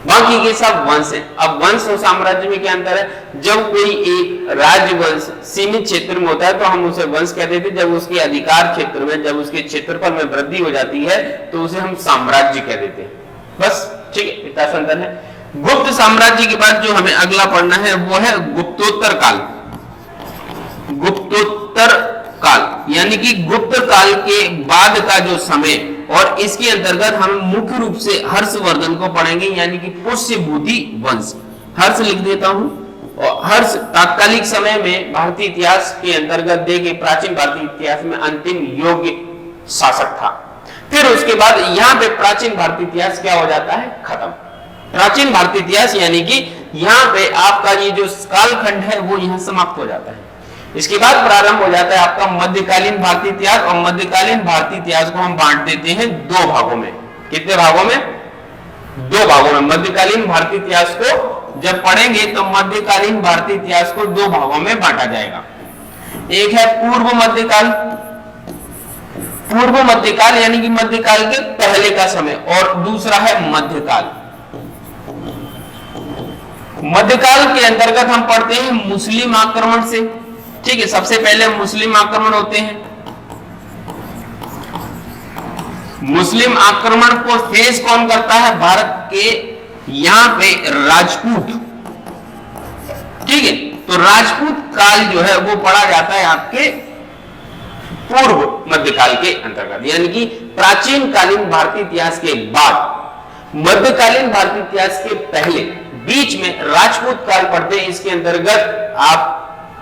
बाकी के सब वंश है। अब वंश और साम्राज्य में क्या अंतर है? जब कोई एक राजवंश सीमित क्षेत्र में होता है तो हम उसे वंश कहते थे। जब उसके अधिकार क्षेत्र में, जब उसके क्षेत्रफल में वृद्धि हो जाती है तो उसे हम साम्राज्य कह देते हैं। बस, ठीक है, इतना सा अंतर है। गुप्त साम्राज्य के बाद जो हमें अगला पढ़ना है वो है गुप्तोत्तर काल। गुप्तोत्तर काल यानी कि गुप्त काल के बाद का जो समय, और इसके अंतर्गत हम मुख्य रूप से हर्षवर्धन को पढ़ेंगे, यानी कि पुष्यभूति वंश। हर्ष लिख देता हूं। और हर्ष तात्कालिक समय में भारतीय इतिहास के अंतर्गत देखे प्राचीन भारतीय इतिहास में अंतिम योग्य शासक था। फिर उसके बाद यहाँ पे प्राचीन भारतीय इतिहास क्या हो जाता है? खत्म। प्राचीन भारतीय इतिहास यानी कि यहाँ पे आपका ये जो कालखंड है वो यहाँ समाप्त हो जाता है। इसके बाद प्रारंभ हो जाता है आपका मध्यकालीन भारतीय इतिहास। और मध्यकालीन भारतीय इतिहास को हम बांट देते हैं दो भागों में। कितने भागों में? दो भागों में। मध्यकालीन भारतीय इतिहास को जब पढ़ेंगे तो मध्यकालीन भारतीय इतिहास को दो भागों में बांटा जाएगा। एक है पूर्व मध्यकाल, पूर्व मध्यकाल यानी कि मध्यकाल के पहले का समय, और दूसरा है मध्यकाल। मध्यकाल के अंतर्गत हम पढ़ते हैं मुस्लिम आक्रमण से, ठीक है। सबसे पहले मुस्लिम आक्रमण होते हैं। मुस्लिम आक्रमण को फेस कौन करता है? भारत के यहां पे राजपूत, ठीक है। तो राजपूत काल जो है वो पढ़ा जाता है आपके पूर्व मध्यकाल के अंतर्गत, यानी कि प्राचीन कालीन भारतीय इतिहास के बाद मध्यकालीन भारतीय इतिहास के पहले बीच में राजपूत काल पढ़ते हैं। इसके अंतर्गत आप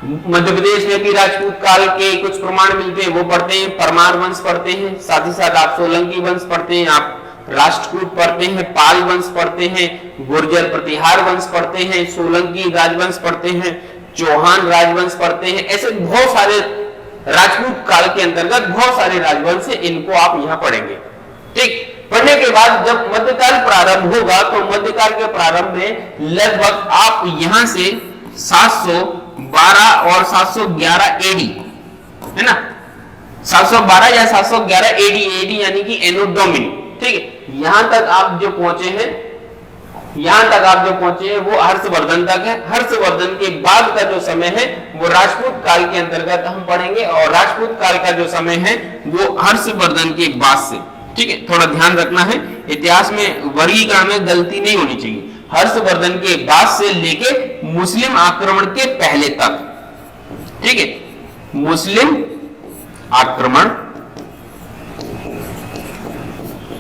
मध्य प्रदेश में भी राजपूत काल के कुछ प्रमाण मिलते हैं, वो पढ़ते हैं। परमार वंश पढ़ते हैं, साथ ही साथ आप सोलंकी वंश पढ़ते हैं, आप राष्ट्रकूट पढ़ते हैं, पाल वंश पढ़ते हैं, गुर्जर प्रतिहार वंश पढ़ते हैं, सोलंकी राजवंश पढ़ते हैं, चौहान राजवंश पढ़ते हैं। ऐसे बहुत सारे राजपूत काल के अंतर्गत बहुत सारे राजवंश है, इनको आप यहाँ पढ़ेंगे, ठीक। पढ़ने के बाद जब मध्यकाल प्रारंभ होगा तो मध्यकाल के प्रारंभ में लगभग आप यहां से 712 और 711 एडी, है ना, 712 या 711 एडी, एडी यानी कि एनो डोमिनी, ठीक है। यहां तक आप जो पहुंचे हैं, यहां तक आप जो पहुंचे हैं वो हर्षवर्धन तक है। हर्षवर्धन के बाद का जो समय है वो राजपूत काल के अंतर्गत हम पढ़ेंगे, और राजपूत काल का जो समय है वो हर्षवर्धन के बाद से, ठीक है। थोड़ा ध्यान रखना है, इतिहास में वर्गीकरण में गलती नहीं होनी चाहिए। हर्षवर्धन के बाद से लेके मुस्लिम आक्रमण के पहले तक, ठीक है। मुस्लिम आक्रमण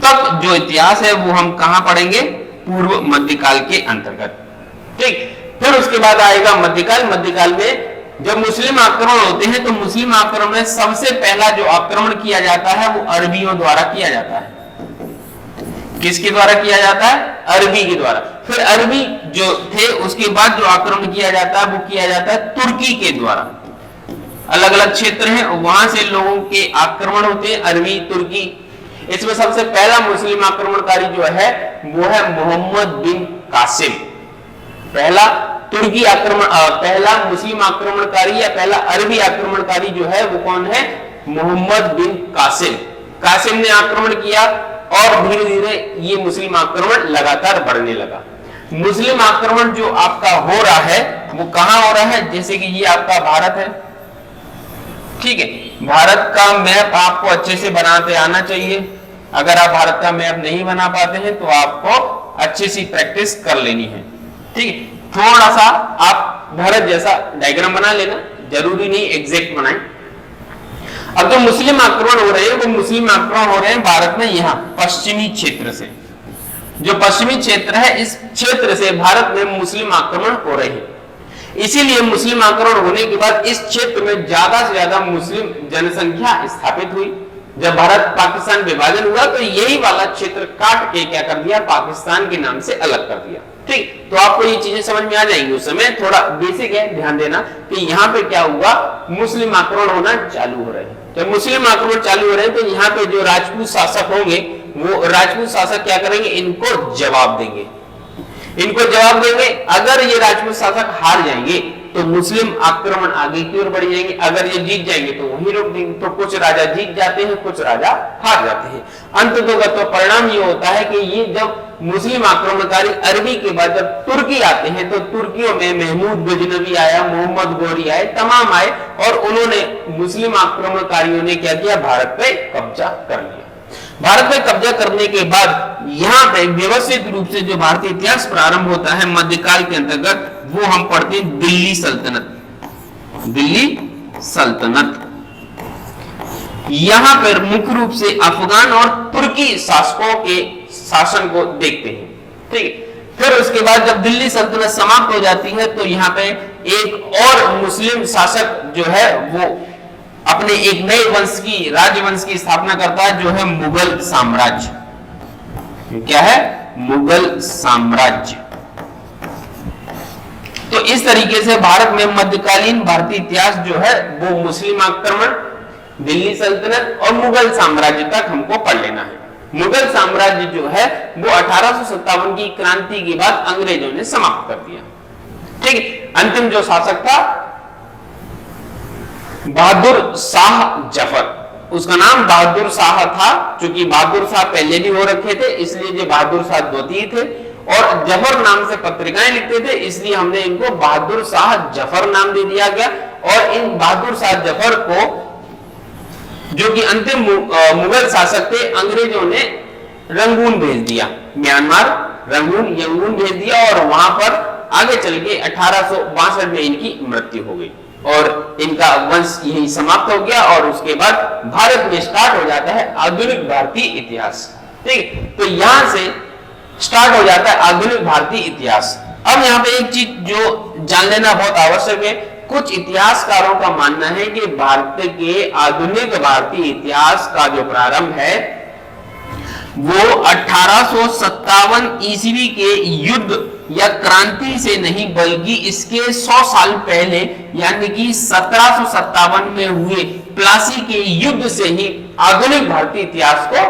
तक जो इतिहास है वो हम कहां पढ़ेंगे? पूर्व मध्यकाल के अंतर्गत, ठीक। फिर उसके बाद आएगा मध्यकाल। मध्यकाल में जब मुस्लिम आक्रमण होते हैं तो मुस्लिम आक्रमण में सबसे पहला जो आक्रमण किया जाता है वो अरबियों द्वारा किया जाता है। किसके द्वारा किया जाता है? अरबी के द्वारा। फिर अरबी जो थे उसके बाद जो आक्रमण किया जाता है वो किया जाता है तुर्की के द्वारा। अलग अलग क्षेत्र हैं, वहां से लोगों के आक्रमण होते हैं, अरबी, तुर्की। इसमें सबसे पहला मुस्लिम आक्रमणकारी जो है वो है मोहम्मद बिन कासिम। पहला तुर्की आक्रमण, पहला मुस्लिम आक्रमणकारी या पहला अरबी आक्रमणकारी जो है वो कौन है? मोहम्मद बिन कासिम। कासिम ने आक्रमण किया और धीरे धीरे ये मुस्लिम आक्रमण लगातार बढ़ने लगा। मुस्लिम आक्रमण जो आपका हो रहा है वो कहां हो रहा है? जैसे कि ये आपका भारत है, ठीक है। भारत का मैप आपको अच्छे से बनाते आना चाहिए। अगर आप भारत का मैप नहीं बना पाते हैं तो आपको अच्छी सी प्रैक्टिस कर लेनी है, ठीक है। थोड़ा सा आप भारत जैसा डायग्राम बना लेना, जरूरी नहीं एग्जैक्ट बनाएं। अब जो मुस्लिम आक्रमण हो रहे हैं वो मुस्लिम आक्रमण हो रहे हैं भारत में यहाँ पश्चिमी क्षेत्र से। जो पश्चिमी क्षेत्र है इस क्षेत्र से भारत में मुस्लिम आक्रमण हो रहे हैं। इसीलिए मुस्लिम आक्रमण होने के बाद इस क्षेत्र में ज्यादा से ज्यादा मुस्लिम जनसंख्या स्थापित हुई। जब भारत पाकिस्तान विभाजन हुआ तो यही वाला क्षेत्र काट के क्या कर दिया? पाकिस्तान के नाम से अलग कर दिया, ठीक, तो आपको ये चीजें समझ में आ जाएंगी। उस समय थोड़ा बेसिक है, ध्यान देना कि यहाँ पे क्या हुआ, मुस्लिम आक्रमण होना चालू हो रहे हैं। जब मुस्लिम आक्रमण चालू हो रहे हैं तो यहाँ पे जो राजपूत शासक होंगे वो राजपूत शासक क्या करेंगे, इनको जवाब देंगे, इनको जवाब देंगे। अगर ये राजपूत शासक हार जाएंगे तो मुस्लिम आक्रमण आगे की ओर बढ़ जाएंगे, अगर ये जीत जाएंगे तो वहीं रोक देंगे। तो कुछ राजा जीत जाते हैं, कुछ राजा हार जाते हैं। अंततः परिणाम ये होता है कि ये जब मुस्लिम आक्रमणकारी अरबी के बाद जब तुर्की आते हैं तो तुर्कियों में महमूद गजनवी आया, मोहम्मद गोरी आए, तमाम आए और उन्होंने मुस्लिम आक्रमणकारियों ने क्या किया, भारत पे कब्जा कर लिया। भारत पे कब्जा करने के बाद यहाँ पे व्यवस्थित रूप से जो भारतीय इतिहास प्रारंभ होता है मध्यकाल के अंतर्गत, वो हम पढ़ते हैं दिल्ली सल्तनत। दिल्ली सल्तनत यहाँ पर मुख्य रूप से अफगान और तुर्की शासकों के शासन को देखते हैं, ठीक है। फिर उसके बाद जब दिल्ली सल्तनत समाप्त हो जाती है तो यहाँ पे एक और मुस्लिम शासक जो है वो अपने एक नए वंश की, राजवंश की स्थापना करता है, जो है मुगल साम्राज्य। क्या है, मुगल साम्राज्य। तो इस तरीके से भारत में मध्यकालीन भारतीय इतिहास जो है वो मुस्लिम आक्रमण, दिल्ली सल्तनत और मुगल साम्राज्य तक हमको पढ़ लेना है। मुगल साम्राज्य जो है वो 1857 की क्रांति के बाद अंग्रेजों ने समाप्त कर दिया, ठीक है। अंतिम जो शासक था बहादुर शाह जफर, उसका नाम बहादुर शाह था, क्योंकि बहादुर शाह पहले भी हो रखे थे इसलिए ये बहादुर शाह द्वितीय थे, और जफर नाम से पत्रिकाएं लिखते थे इसलिए हमने इनको बहादुर शाह जफर नाम दे दिया गया। और इन बहादुर शाह जफर को, जो कि अंतिम मुगल शासक थे, अंग्रेजों ने रंगून भेज दिया, म्यांमार, रंगून, यंगून भेज दिया और वहां पर आगे चल के 1862 में इनकी मृत्यु हो गई और इनका वंश यही समाप्त हो गया। और उसके बाद भारत में स्टार्ट हो जाता है आधुनिक भारतीय इतिहास, ठीक। तो यहां से स्टार्ट हो जाता है आधुनिक भारतीय इतिहास। अब यहाँ पे एक चीज जो जान लेना बहुत आवश्यक है, कुछ इतिहासकारों का मानना है कि भारत के आधुनिक भारतीय इतिहास का जो प्रारंभ है वो 1857 ईस्वी के युद्ध या क्रांति से नहीं बल्कि इसके 100 साल पहले यानी कि 1757 में हुए प्लासी के युद्ध से ही आधुनिक भारतीय इतिहास को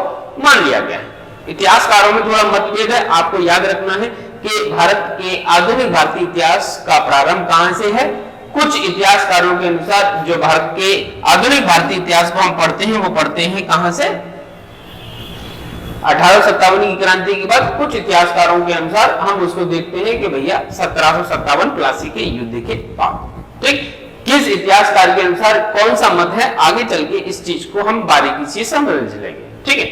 मान लिया गया है। इतिहासकारों में थोड़ा मतभेद है, आपको याद रखना है कि भारत के आधुनिक भारतीय इतिहास का प्रारंभ कहां से है। कुछ इतिहासकारों के अनुसार जो भारत के आधुनिक भारतीय इतिहास को हम पढ़ते हैं वो पढ़ते हैं कहां से, 1857 की क्रांति के बाद। कुछ इतिहासकारों के अनुसार हम उसको देखते हैं कि भैया 1757 प्लासी के युद्ध के बाद, ठीक। किस इतिहासकार के अनुसार कौन सा मत है, आगे चल के इस चीज को हम बारीकी से समझ लेंगे, ठीक है।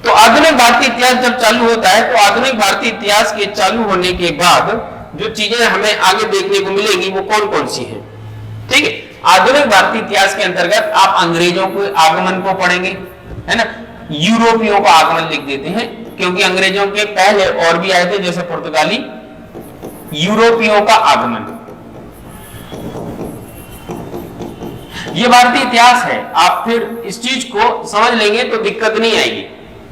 तो आधुनिक भारतीय इतिहास जब चालू होता है तो आधुनिक भारतीय इतिहास के चालू होने के बाद जो चीजें हमें आगे देखने को मिलेगी वो कौन कौन सी हैं, ठीक है। आधुनिक भारतीय इतिहास के अंतर्गत आप अंग्रेजों के आगमन को पढ़ेंगे, है ना, यूरोपियों का आगमन लिख देते हैं क्योंकि अंग्रेजों के पहले और भी आए थे जैसे पुर्तगाली। यूरोपियों का आगमन, ये भारतीय इतिहास है, आप फिर इस चीज को समझ लेंगे तो दिक्कत नहीं आएगी,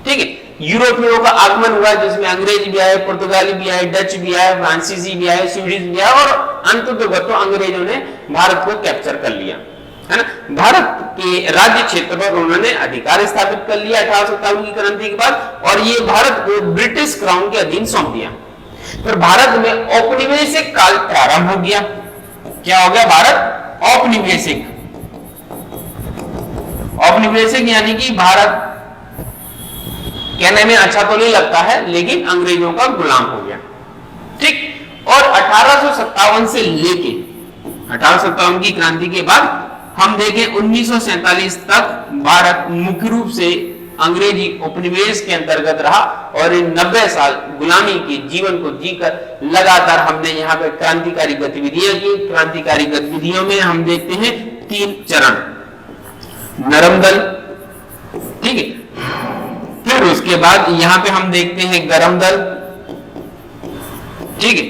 ठीक है। यूरोपियों का आगमन हुआ जिसमें अंग्रेज भी आए, पुर्तगाली भी आए, डच भी आए, फ्रांसीसी भी आए, स्वीडिश भी आए और अंततः तो अंग्रेजों ने भारत को कैप्चर कर लिया, है ना। भारत के राज्य क्षेत्र पर उन्होंने अधिकार स्थापित कर लिया 1857 की क्रांति के बाद और ये भारत को ब्रिटिश क्राउन के अधीन सौंप दिया। फिर भारत में औपनिवेशिक काल प्रारंभ हो गया। क्या हो गया, भारत औपनिवेशिक, औपनिवेशिक यानी कि भारत कहने में अच्छा तो नहीं लगता है लेकिन अंग्रेजों का गुलाम हो गया, ठीक। और 1857 से लेके 1857 की क्रांति के बाद हम देखें 1947 तक भारत मुख्य रूप से अंग्रेजी उपनिवेश के अंतर्गत रहा और इन 90 साल गुलामी के जीवन को जीकर लगातार हमने यहाँ पे क्रांतिकारी गतिविधियां की। क्रांतिकारी गतिविधियों में हम देखते हैं 3 चरण, नरम दल, ठीक है। फिर उसके बाद यहाँ पे हम देखते हैं गरम दल, ठीक है।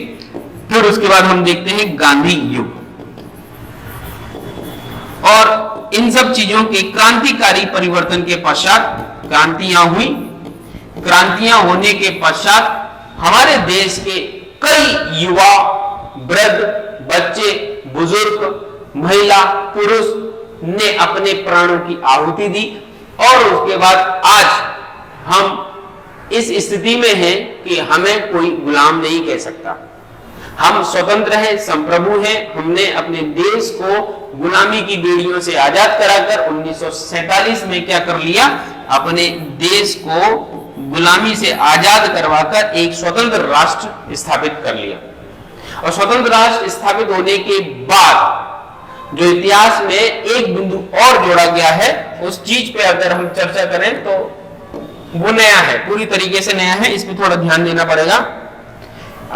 फिर उसके बाद हम देखते हैं गांधी युग। और इन सब चीजों के क्रांतिकारी परिवर्तन के पश्चात क्रांतियां हुई। क्रांतियां होने के पश्चात हमारे देश के कई युवा, वृद्ध, बच्चे, बुजुर्ग, महिला, पुरुष ने अपने प्राणों की आहुति दी और उसके बाद आज हम इस स्थिति में हैं कि हमें कोई गुलाम नहीं कह सकता। हम स्वतंत्र हैं, संप्रभु हैं। हमने अपने देश को गुलामी की बेड़ियों से आजाद कराकर 1947 में क्या कर लिया, अपने देश को गुलामी से आजाद करवाकर एक स्वतंत्र राष्ट्र स्थापित कर लिया। और स्वतंत्र राष्ट्र स्थापित होने के बाद जो इतिहास में एक बिंदु और जोड़ा गया है, उस चीज पे अगर हम चर्चा करें तो वो नया है, पूरी तरीके से नया है, इस पे थोड़ा ध्यान देना पड़ेगा।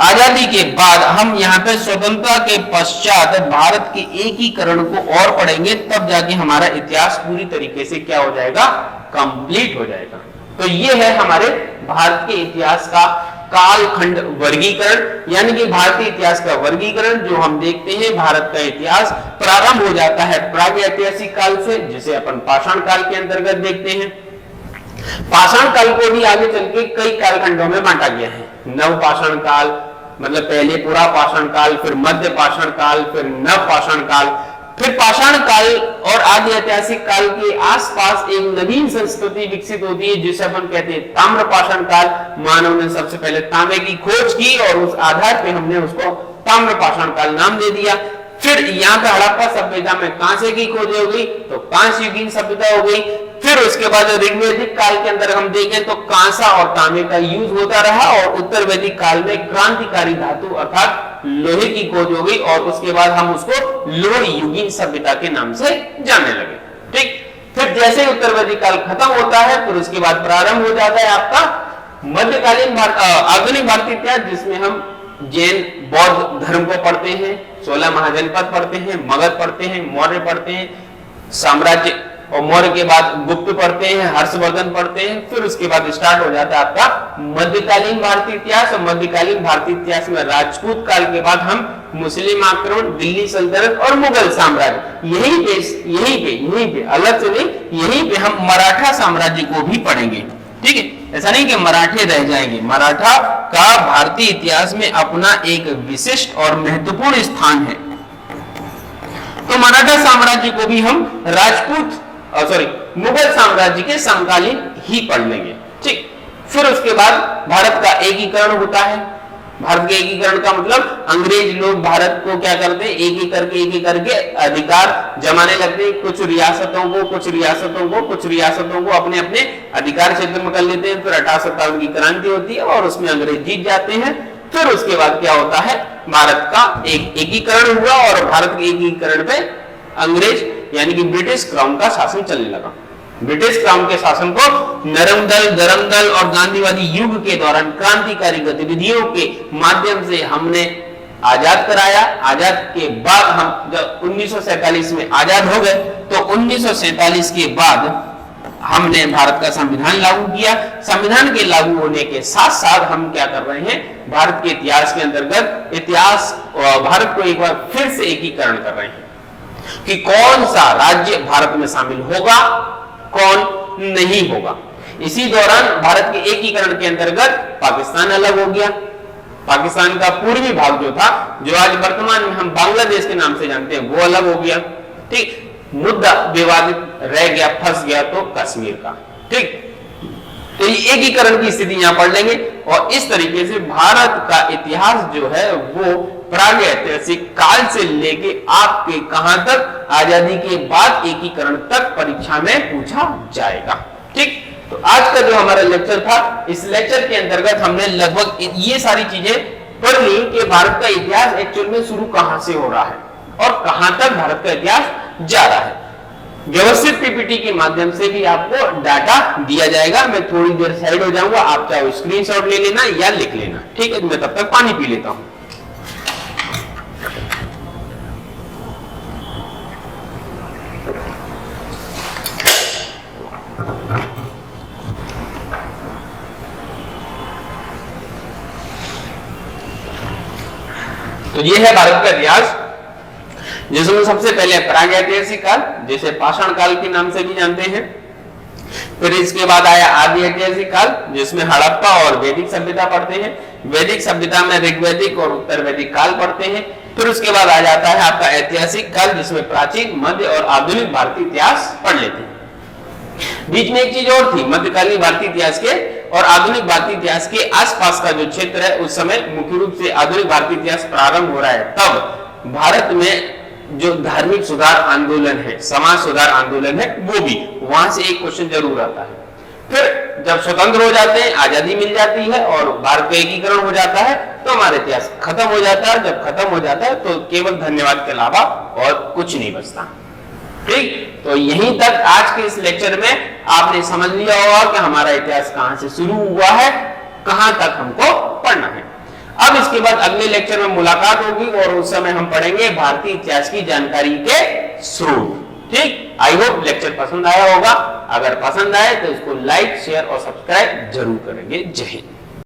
आजादी के बाद हम यहाँ पे स्वतंत्रता के पश्चात भारत के एकीकरण को और पढ़ेंगे, तब जाके हमारा इतिहास पूरी तरीके से क्या हो जाएगा, कंप्लीट हो जाएगा। तो ये है हमारे भारत के इतिहास का कालखंड वर्गीकरण, यानी कि भारतीय इतिहास का वर्गीकरण जो हम देखते हैं। भारत का इतिहास प्रारंभ हो जाता है प्रागैतिहासिक काल से, जिसे अपन पाषाण काल के अंतर्गत देखते हैं। पाषाण काल को भी आगे चल के कई कालखंडों में बांटा गया है। नव पाषाण काल मतलब पहले पूरा पाषाण काल, फिर मध्य पाषाण काल, फिर नव पाषाण काल, फिर पाषाण काल और आदि ऐतिहासिक काल के आसपास एक नवीन संस्कृति विकसित होती है जिसे अपन कहते हैं ताम्र पाषाण काल। मानव ने सबसे पहले तांबे की खोज की और उस आधार पे हमने उसको ताम्र पाषाण काल नाम दे दिया। फिर यहाँ पे हड़प्पा सभ्यता में कांसे की खोज हो गई तो कांस्य युगीन सभ्यता हो गई। फिर उसके बाद ऋग्वैदिक काल के अंदर हम देखें तो कांसा और तांबे का यूज होता रहा और उत्तर वैदिक काल में क्रांतिकारी धातु अर्थात लोहे की खोज हो गई और उसके बाद हम उसको लोह युगीन सभ्यता के नाम से जानने लगे। ठीक, फिर जैसे उत्तर वैदिक काल खत्म होता है फिर उसके बाद प्रारंभ हो जाता है आपका मध्यकालीन आधुनिक भारतीय इतिहास, जिसमें हम जैन बौद्ध धर्म को पढ़ते हैं, 16 महाजनपद पढ़ते हैं, मगध पढ़ते हैं, मौर्य पढ़ते हैं, साम्राज्य और मौर्य के बाद गुप्त पढ़ते हैं, हर्षवर्धन पढ़ते हैं। फिर उसके बाद स्टार्ट हो जाता है आपका मध्यकालीन भारतीय इतिहास और मध्यकालीन भारतीय इतिहास में राजपूत काल के बाद हम मुस्लिम आक्रमण, दिल्ली सल्तनत और मुगल साम्राज्य, यहीं पे अलग से नहीं, यहीं पे हम मराठा साम्राज्य को भी पढ़ेंगे। ठीक है, ऐसा नहीं कि मराठे रह जाएंगे। मराठा का भारतीय इतिहास में अपना एक विशिष्ट और महत्वपूर्ण स्थान है। तो मराठा साम्राज्य को भी हम मुगल साम्राज्य के समकालीन ही पढ़ लेंगे। ठीक, फिर उसके बाद भारत का एकीकरण होता है। भारत के एकीकरण का मतलब अंग्रेज लोग भारत को क्या करते हैं, एक एक करके अधिकार जमाने लगते हैं। कुछ रियासतों को अपने अपने अधिकार क्षेत्र में कर लेते हैं। फिर 1857 की क्रांति होती है और उसमें अंग्रेज जीत जाते हैं। फिर उसके बाद क्या होता है, भारत का एक एकीकरण हुआ और भारत के एकीकरण पे अंग्रेज यानी कि ब्रिटिश क्राउन का शासन चलने लगा। ब्रिटिश क्राउन के शासन को नरम दल, गरम दल और गांधीवादी युग के दौरान क्रांतिकारी गतिविधियों के माध्यम से हमने आजाद कराया। आजाद के बाद हम जब 1947 में आजाद हो गए तो 1947 के बाद हमने भारत का संविधान लागू किया। संविधान के लागू होने के साथ साथ हम क्या कर रहे हैं, भारत के इतिहास के अंतर्गत भारत को एक बार फिर से एकीकरण कर रहे हैं कि कौन सा राज्य भारत में शामिल होगा, कौन नहीं होगा। इसी दौरान भारत के एकीकरण के अंतर्गत पाकिस्तान अलग हो गया। पाकिस्तान का पूर्वी भाग जो था, जो आज वर्तमान में हम बांग्लादेश के नाम से जानते हैं, वो अलग हो गया। ठीक, मुद्दा विवादित रह गया, फंस गया तो कश्मीर का। ठीक, तो ये एकीकरण की स्थिति यहां पढ़ लेंगे और इस तरीके से भारत का इतिहास जो है वो प्रागैतिहासिक काल से लेके आपके कहां तक, आजादी के बाद एकीकरण तक परीक्षा में पूछा जाएगा। ठीक, तो आज का जो हमारा लेक्चर था, इस लेक्चर के अंतर्गत हमने लगभग ये सारी चीजें पढ़ ली कि भारत का इतिहास एक्चुअल में शुरू कहां से हो रहा है और कहां तक भारत का इतिहास जा रहा है। व्यवस्थित पीपीटी के माध्यम से भी आपको डाटा दिया जाएगा। मैं थोड़ी देर साइड हो जाऊंगा, आप चाहे स्क्रीनशॉट ले लेना या लिख लेना। ठीक है, मैं तब तक पानी पी लेता हूं। तो ये है भारत का इतिहास, जिसमें सबसे पहले प्रागैतिहासिक काल, जिसे पाषाण काल के नाम से भी जानते हैं। फिर इसके बाद आया आदि ऐतिहासिक काल, जिसमें हड़प्पा और वैदिक सभ्यता पढ़ते हैं। वैदिक सभ्यता में ऋग्वैदिक और उत्तर वैदिक काल पढ़ते हैं। फिर उसके बाद आ जाता है आपका ऐतिहासिक काल, जिसमें प्राचीन, मध्य और आधुनिक भारतीय इतिहास पढ़ लेते हैं। बीच में एक चीज और थी, मध्यकालीन भारतीय इतिहास के और आधुनिक भारतीय इतिहास के आसपास का जो क्षेत्र है, उस समय मुख्य रूप से आधुनिक भारतीय इतिहास प्रारंभ हो रहा है। तब भारत में जो धार्मिक सुधार आंदोलन है, समाज सुधार आंदोलन है, वो भी वहां से एक क्वेश्चन जरूर आता है। फिर जब स्वतंत्र हो जाते हैं, आजादी मिल जाती है और भारत का एकीकरण हो जाता है, तो हमारा इतिहास खत्म हो जाता है। जब खत्म हो जाता है तो केवल धन्यवाद के अलावा और कुछ नहीं बचता। ठीक, तो यहीं तक आज के इस लेक्चर में आपने समझ लिया होगा कि हमारा इतिहास कहां से शुरू हुआ है, कहां तक हमको पढ़ना है। अब इसके बाद अगले लेक्चर में मुलाकात होगी और उस समय हम पढ़ेंगे भारतीय इतिहास की जानकारी के स्रोत। ठीक, आई होप लेक्चर पसंद आया होगा। अगर पसंद आए तो इसको लाइक, शेयर और सब्सक्राइब जरूर करेंगे। जय हिंद।